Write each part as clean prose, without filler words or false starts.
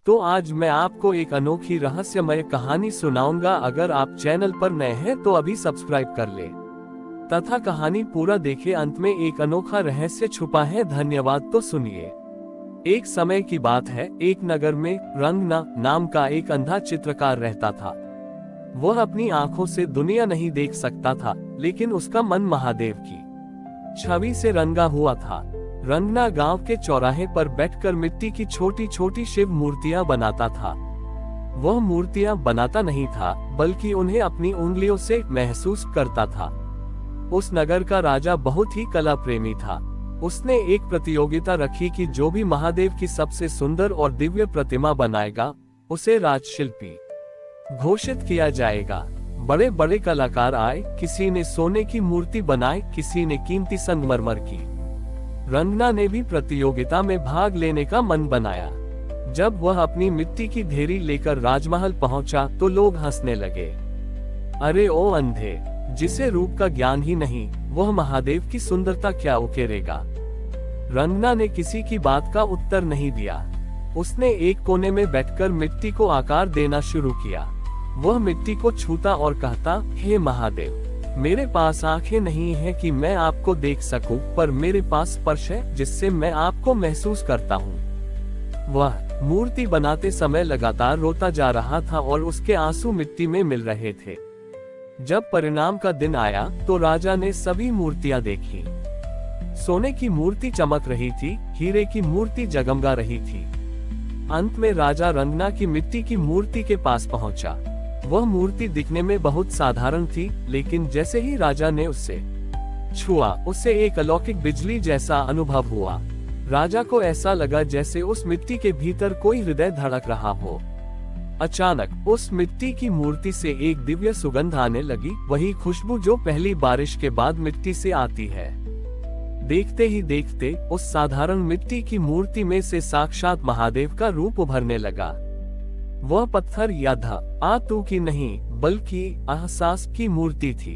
तो आज मैं आपको एक अनोखी रहस्यमय कहानी सुनाऊंगा। अगर आप चैनल पर नए हैं तो अभी सब्सक्राइब कर ले तथा कहानी पूरा देखें। अंत में एक अनोखा रहस्य छुपा है। धन्यवाद। तो सुनिए। एक समय की बात है, एक नगर में रंगना नाम का एक अंधा चित्रकार रहता था। वह अपनी आंखों से दुनिया नहीं देख सकता था, लेकिन उसका मन महादेव की छवि से रंगा हुआ था। रंगना गांव के चौराहे पर बैठकर मिट्टी की छोटी छोटी शिव मूर्तियां बनाता था। वह मूर्तियां बनाता नहीं था, बल्कि उन्हें अपनी उंगलियों से महसूस करता था। उस नगर का राजा बहुत ही कला प्रेमी था। उसने एक प्रतियोगिता रखी कि जो भी महादेव की सबसे सुंदर और दिव्य प्रतिमा बनाएगा, उसे राजशिल्पी घोषित किया जाएगा। बड़े बड़े कलाकार आए, किसी ने सोने की मूर्ति बनाई, किसी ने कीमती संगमरमर की। रंगना ने भी प्रतियोगिता में भाग लेने का मन बनाया। जब वह अपनी मिट्टी की ढेरी लेकर राजमहल पहुंचा तो लोग हंसने लगे। अरे ओ अंधे, जिसे रूप का ज्ञान ही नहीं, वह महादेव की सुंदरता क्या उकेरेगा। रंगना ने किसी की बात का उत्तर नहीं दिया। उसने एक कोने में बैठकर मिट्टी को आकार देना शुरू किया। वह मिट्टी को छूता और कहता, हे महादेव, मेरे पास आंखें नहीं है कि मैं आपको देख सकूं, पर मेरे पास स्पर्श है जिससे मैं आपको महसूस करता हूं। वह मूर्ति बनाते समय लगातार रोता जा रहा था और उसके आंसू मिट्टी में मिल रहे थे। जब परिणाम का दिन आया तो राजा ने सभी मूर्तियां देखी। सोने की मूर्ति चमक रही थी, हीरे की मूर्ति जगमगा रही थी। अंत में राजा रंगना की मिट्टी की मूर्ति के पास पहुंचा। वह मूर्ति दिखने में बहुत साधारण थी, लेकिन जैसे ही राजा ने उससे छुआ, उससे एक अलौकिक बिजली जैसा अनुभव हुआ। राजा को ऐसा लगा जैसे उस मिट्टी के भीतर कोई हृदय धड़क रहा हो। अचानक उस मिट्टी की मूर्ति से एक दिव्य सुगंध आने लगी, वही खुशबू जो पहली बारिश के बाद मिट्टी से आती है। देखते ही देखते उस साधारण मिट्टी की मूर्ति में से साक्षात महादेव का रूप उभरने लगा। वह पत्थर या धातु की नहीं, बल्कि एहसास की मूर्ति थी।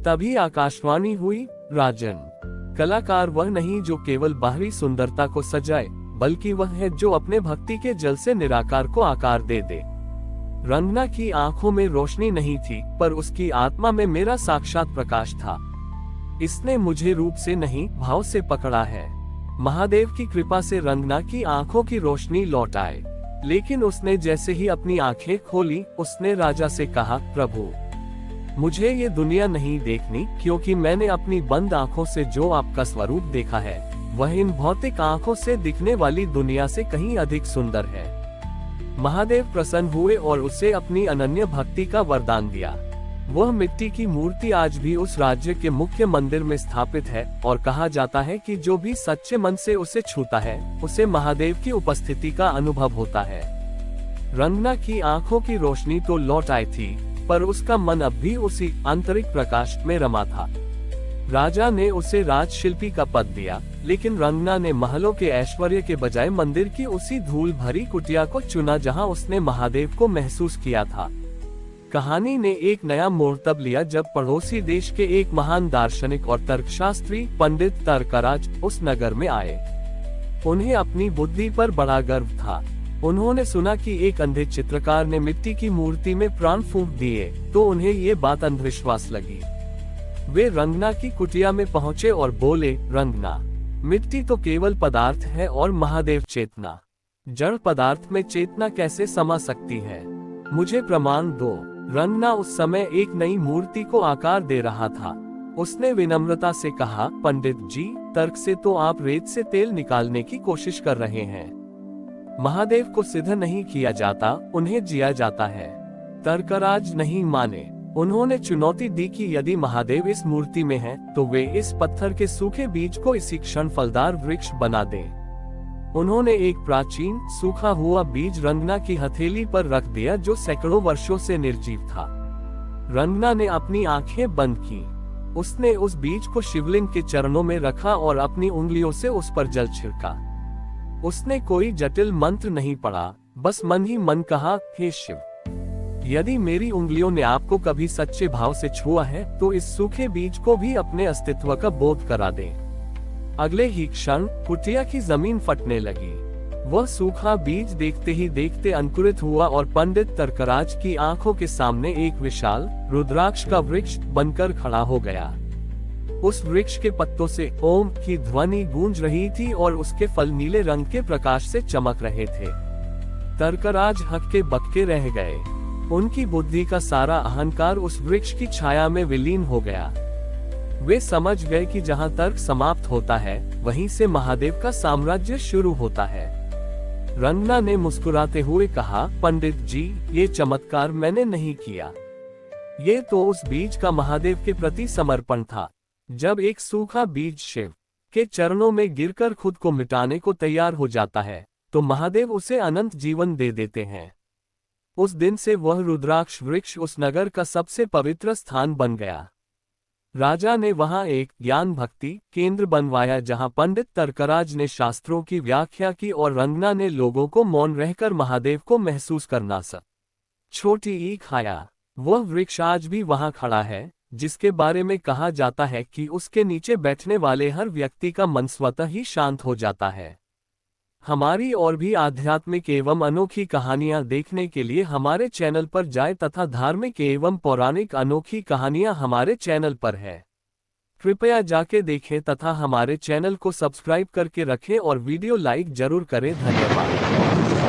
तभी आकाशवाणी हुई, राजन, कलाकार वह नहीं जो केवल बाहरी सुंदरता को सजाए, बल्कि वह है जो अपने भक्ति के जल से निराकार को आकार दे दे। रंगना की आंखों में रोशनी नहीं थी, पर उसकी आत्मा में मेरा साक्षात प्रकाश था। इसने मुझे रूप से नहीं, भाव से पकड़ा है। महादेव की कृपा से रंगना की आंखों की रोशनी लौट आए, लेकिन उसने जैसे ही अपनी आंखें खोली, उसने राजा से कहा, प्रभु, मुझे ये दुनिया नहीं देखनी, क्योंकि मैंने अपनी बंद आंखों से जो आपका स्वरूप देखा है, वह इन भौतिक आंखों से दिखने वाली दुनिया से कहीं अधिक सुंदर है। महादेव प्रसन्न हुए और उसे अपनी अनन्य भक्ति का वरदान दिया। वह मिट्टी की मूर्ति आज भी उस राज्य के मुख्य मंदिर में स्थापित है, और कहा जाता है कि जो भी सच्चे मन से उसे छूता है, उसे महादेव की उपस्थिति का अनुभव होता है। रंगना की आंखों की रोशनी तो लौट आई थी, पर उसका मन अब भी उसी आंतरिक प्रकाश में रमा था। राजा ने उसे राजशिल्पी का पद दिया, लेकिन रंगना ने महलों के ऐश्वर्य के बजाय मंदिर की उसी धूल भरी कुटिया को चुना जहां उसने महादेव को महसूस किया था। कहानी ने एक नया मोड़ तब लिया जब पड़ोसी देश के एक महान दार्शनिक और तर्कशास्त्री पंडित तर्कराज उस नगर में आए। उन्हें अपनी बुद्धि पर बड़ा गर्व था। उन्होंने सुना कि एक अंधे चित्रकार ने मिट्टी की मूर्ति में प्राण फूंक दिए, तो उन्हें ये बात अंधविश्वास लगी। वे रंगना की कुटिया में पहुंचे और बोले, रंगना, मिट्टी तो केवल पदार्थ है और महादेव चेतना। जड़ पदार्थ में चेतना कैसे समा सकती है? मुझे प्रमाण दो। रंगना उस समय एक नई मूर्ति को आकार दे रहा था। उसने विनम्रता से कहा, पंडित जी, तर्क से तो आप रेत से तेल निकालने की कोशिश कर रहे हैं। महादेव को सिद्ध नहीं किया जाता, उन्हें जिया जाता है। तर्कराज नहीं माने। उन्होंने चुनौती दी कि यदि महादेव इस मूर्ति में है, तो वे इस पत्थर के सूखे बीज को इसी क्षण फलदार वृक्ष बना दें। उन्होंने एक प्राचीन सूखा हुआ बीज रंगना की हथेली पर रख दिया, जो सैकड़ों वर्षों से निर्जीव था। रंगना ने अपनी आंखें बंद की। उसने उस बीज को शिवलिंग के चरणों में रखा और अपनी उंगलियों से उस पर जल छिड़का। उसने कोई जटिल मंत्र नहीं पढ़ा, बस मन ही मन कहा, हे शिव, यदि मेरी उंगलियों ने आपको कभी सच्चे भाव से छुआ है, तो इस सूखे बीज को भी अपने अस्तित्व का बोध करा दें। अगले ही क्षण कुटिया की जमीन फटने लगी। वह सूखा बीज देखते ही देखते अंकुरित हुआ और पंडित तर्कराज की आंखों के सामने एक विशाल रुद्राक्ष का वृक्ष बनकर खड़ा हो गया। उस वृक्ष के पत्तों से ओम की ध्वनि गूंज रही थी और उसके फल नीले रंग के प्रकाश से चमक रहे थे। तर्कराज हक्के बक्के रह गए। उनकी बुद्धि का सारा अहंकार उस वृक्ष की छाया में विलीन हो गया। वे समझ गए कि जहां तर्क समाप्त होता है, वहीं से महादेव का साम्राज्य शुरू होता है। रंगना ने मुस्कुराते हुए कहा, पंडित जी, ये चमत्कार मैंने नहीं किया। ये तो उस बीज का महादेव के प्रति समर्पण था। जब एक सूखा बीज शिव के चरणों में गिरकर खुद को मिटाने को तैयार हो जाता है, तो महादेव उसे अनंत जीवन दे देते हैं। उस दिन से वह रुद्राक्ष वृक्ष उस नगर का सबसे पवित्र स्थान बन गया। राजा ने वहां एक ज्ञान भक्ति केंद्र बनवाया, जहां पंडित तर्कराज ने शास्त्रों की व्याख्या की और रंगना ने लोगों को मौन रहकर महादेव को महसूस करना छोटी ई खाया। वह वृक्ष आज भी वहां खड़ा है, जिसके बारे में कहा जाता है कि उसके नीचे बैठने वाले हर व्यक्ति का मन स्वतः ही शांत हो जाता है। हमारी और भी आध्यात्मिक एवं अनोखी कहानियां देखने के लिए हमारे चैनल पर जाएं तथा धार्मिक एवं पौराणिक अनोखी कहानियां हमारे चैनल पर है। कृपया जाके देखें तथा हमारे चैनल को सब्सक्राइब करके रखें और वीडियो लाइक जरूर करें। धन्यवाद।